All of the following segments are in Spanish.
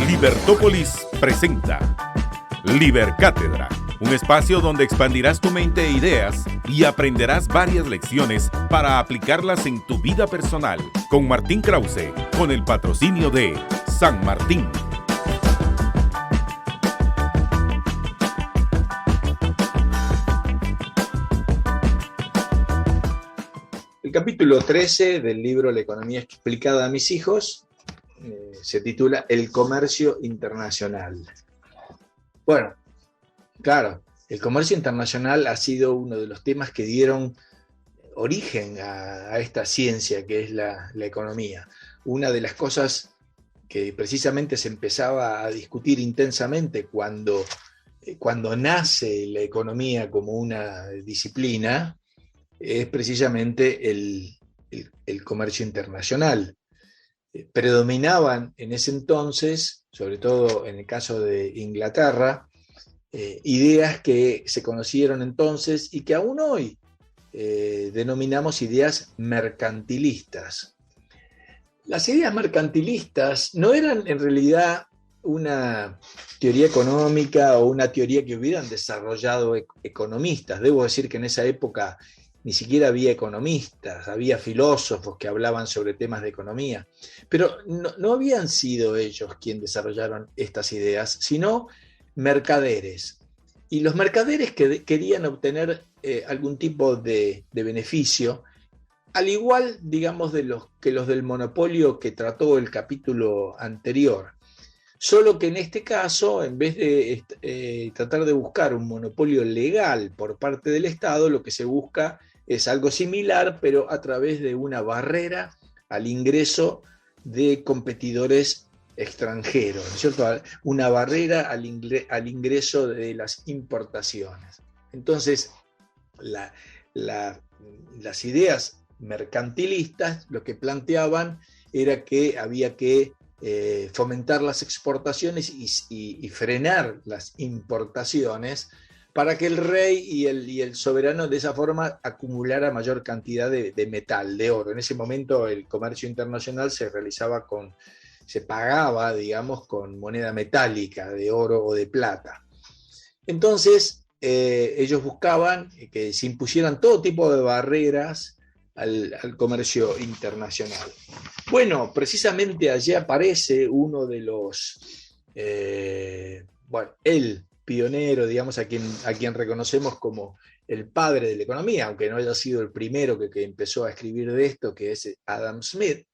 Libertópolis presenta Libercátedra, un espacio donde expandirás tu mente e ideas y aprenderás varias lecciones para aplicarlas en tu vida personal. Con Martín Krause, con el patrocinio de San Martín. El capítulo 13 del libro La economía explicada a mis hijos se titula El comercio internacional. Bueno, claro, el comercio internacional ha sido uno de los temas que dieron origen a esta ciencia que es la economía. Una de las cosas que precisamente se empezaba a discutir intensamente cuando nace la economía como una disciplina es precisamente el comercio internacional. Predominaban en ese entonces, sobre todo en el caso de Inglaterra, ideas que se conocieron entonces y que aún hoy denominamos ideas mercantilistas. Las ideas mercantilistas no eran en realidad una teoría económica o una teoría que hubieran desarrollado economistas. Debo decir que en esa época ni siquiera había economistas, había filósofos que hablaban sobre temas de economía, pero no habían sido ellos quienes desarrollaron estas ideas, sino mercaderes. Y los mercaderes que querían obtener algún tipo de beneficio, al igual, digamos, que los del monopolio que trató el capítulo anterior. Solo que en este caso, en vez de tratar de buscar un monopolio legal por parte del Estado, lo que se busca es algo similar, pero a través de una barrera al ingreso de competidores extranjeros, ¿no es cierto? Una barrera al ingreso de las importaciones. Entonces, las ideas mercantilistas lo que planteaban era que había que fomentar las exportaciones y frenar las importaciones para que el rey y el soberano de esa forma acumulara mayor cantidad de metal, de oro. En ese momento el comercio internacional se pagaba, digamos, con moneda metálica, de oro o de plata. Entonces, ellos buscaban que se impusieran todo tipo de barreras al comercio internacional. Bueno, precisamente allí aparece uno de los, el pionero, digamos, a quien reconocemos como el padre de la economía, aunque no haya sido el primero que empezó a escribir de esto, que es Adam Smith,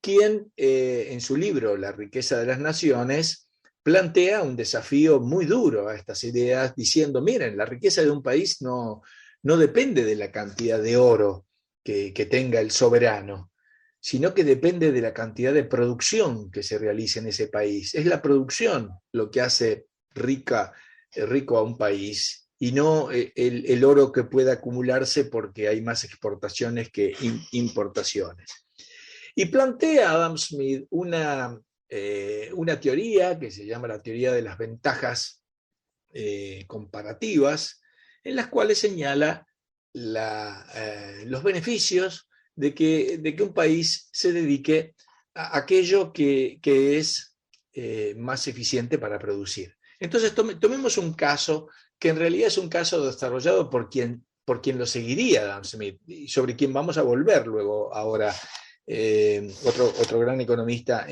quien en su libro La riqueza de las naciones plantea un desafío muy duro a estas ideas, diciendo, miren, la riqueza de un país no depende de la cantidad de oro que tenga el soberano, sino que depende de la cantidad de producción que se realice en ese país. Es la producción lo que hace rico a un país y no el oro que pueda acumularse porque hay más exportaciones que importaciones. Y plantea Adam Smith una teoría que se llama la teoría de las ventajas comparativas, en las cuales señala los beneficios de que un país se dedique a aquello que es más eficiente para producir. Entonces tomemos un caso que en realidad es un caso desarrollado por quien lo seguiría Adam Smith, y sobre quien vamos a volver luego ahora otro gran economista,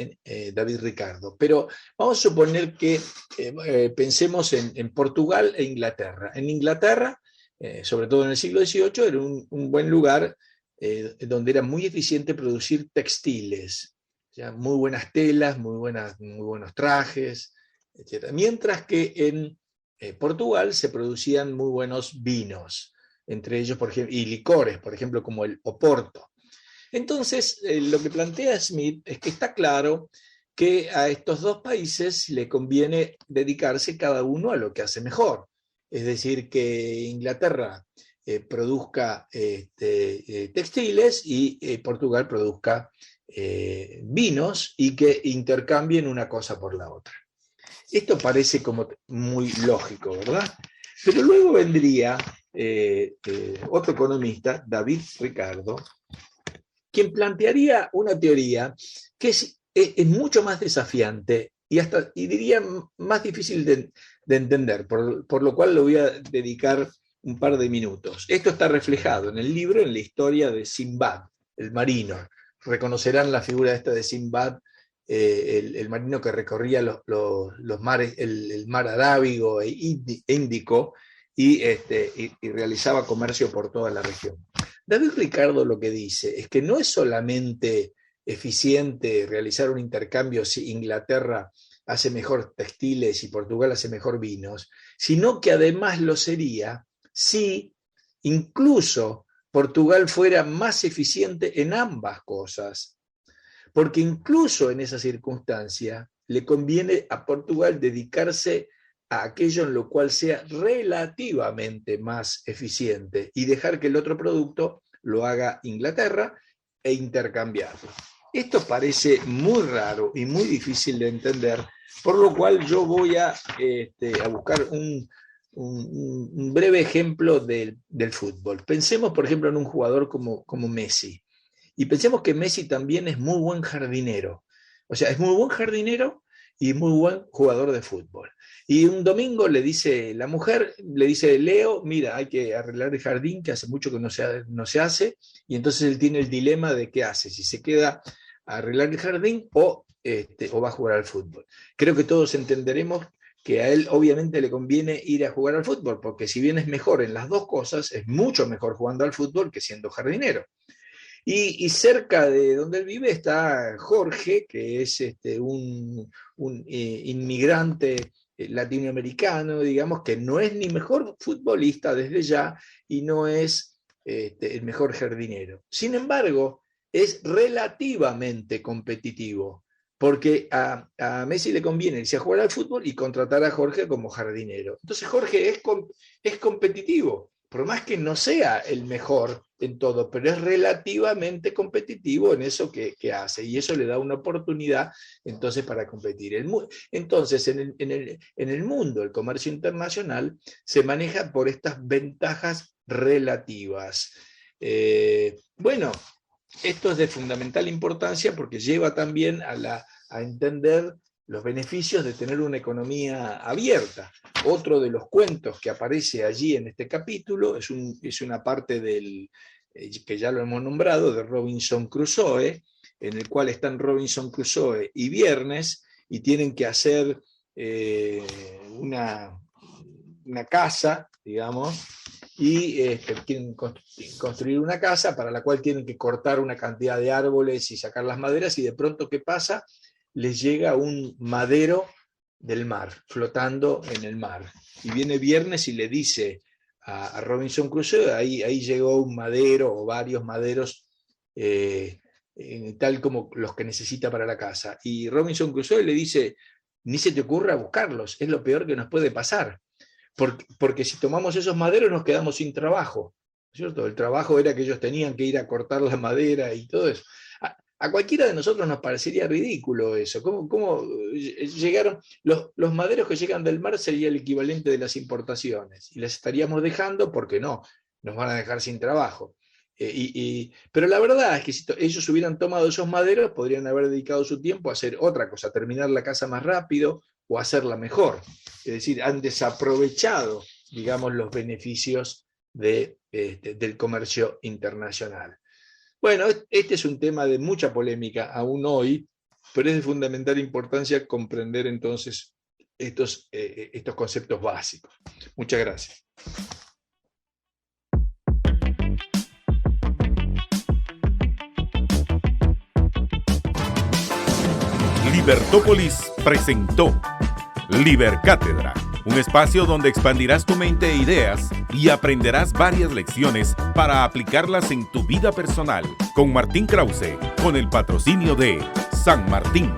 David Ricardo. Pero vamos a suponer que pensemos en Portugal e Inglaterra. En Inglaterra, sobre todo en el siglo XVIII, era un buen lugar donde era muy eficiente producir textiles, ya, muy buenas telas, muy buenos trajes, etc. Mientras que en Portugal se producían muy buenos vinos, entre ellos, por ejemplo, y licores, por ejemplo, como el Oporto. Entonces, lo que plantea Smith es que está claro que a estos dos países le conviene dedicarse cada uno a lo que hace mejor. Es decir, que Inglaterra produzca textiles y Portugal produzca vinos y que intercambien una cosa por la otra. Esto parece como muy lógico, ¿verdad? Pero luego vendría otro economista, David Ricardo, quien plantearía una teoría que es mucho más desafiante y diría más difícil de entender, por lo cual le voy a dedicar un par de minutos. Esto está reflejado en el libro, en la historia de Sinbad, el marino. Reconocerán la figura esta de Sinbad, el marino que recorría los mares, el mar Arábigo e Índico, y realizaba comercio por toda la región. David Ricardo lo que dice es que no es solamente eficiente realizar un intercambio si Inglaterra hace mejor textiles y Portugal hace mejor vinos, sino que además lo sería si incluso Portugal fuera más eficiente en ambas cosas. Porque incluso en esa circunstancia le conviene a Portugal dedicarse a aquello en lo cual sea relativamente más eficiente y dejar que el otro producto lo haga Inglaterra e intercambiarlo. Esto parece muy raro y muy difícil de entender, por lo cual yo voy a buscar un breve ejemplo del fútbol. Pensemos, por ejemplo, en un jugador como Messi. Y pensemos que Messi también es muy buen jardinero. O sea, es muy buen jardinero y muy buen jugador de fútbol. Y un domingo la mujer le dice, Leo, mira, hay que arreglar el jardín, que hace mucho que no se hace, y entonces él tiene el dilema de qué hace, si se queda a arreglar el jardín o va a jugar al fútbol. Creo que todos entenderemos que a él obviamente le conviene ir a jugar al fútbol, porque si bien es mejor en las dos cosas, es mucho mejor jugando al fútbol que siendo jardinero. Y cerca de donde él vive está Jorge, que es un inmigrante latinoamericano, digamos, que no es ni mejor futbolista desde ya y no es el mejor jardinero. Sin embargo, es relativamente competitivo, porque a Messi le conviene irse a jugar al fútbol y contratar a Jorge como jardinero. Entonces Jorge es competitivo, por más que no sea el mejor en todo, pero es relativamente competitivo en eso que hace, y eso le da una oportunidad entonces para competir. Entonces, en el mundo, el comercio internacional se maneja por estas ventajas relativas. Bueno, esto es de fundamental importancia porque lleva también a entender los beneficios de tener una economía abierta. Otro de los cuentos que aparece allí en este capítulo es una parte que ya lo hemos nombrado, de Robinson Crusoe, en el cual están Robinson Crusoe y Viernes, y tienen que hacer una casa, digamos, y quieren construir una casa para la cual tienen que cortar una cantidad de árboles y sacar las maderas, y de pronto, ¿qué pasa? Les llega un madero del mar, flotando en el mar. Y viene Viernes y le dice a Robinson Crusoe, ahí llegó un madero o varios maderos, tal como los que necesita para la casa. Y Robinson Crusoe le dice, ni se te ocurra buscarlos, es lo peor que nos puede pasar. Porque si tomamos esos maderos nos quedamos sin trabajo, ¿cierto? El trabajo era que ellos tenían que ir a cortar la madera y todo eso. A cualquiera de nosotros nos parecería ridículo eso. ¿Cómo llegaron? Los maderos que llegan del mar sería el equivalente de las importaciones, y las estaríamos dejando porque no, nos van a dejar sin trabajo. Pero la verdad es que si ellos hubieran tomado esos maderos, podrían haber dedicado su tiempo a hacer otra cosa, a terminar la casa más rápido o hacerla mejor. Es decir, han desaprovechado, digamos, los beneficios del comercio internacional. Bueno, este es un tema de mucha polémica aún hoy, pero es de fundamental importancia comprender entonces estos conceptos básicos. Muchas gracias. Libertópolis presentó Libercátedra, un espacio donde expandirás tu mente e ideas y aprenderás varias lecciones para aplicarlas en tu vida personal, con Martín Krause, con el patrocinio de San Martín.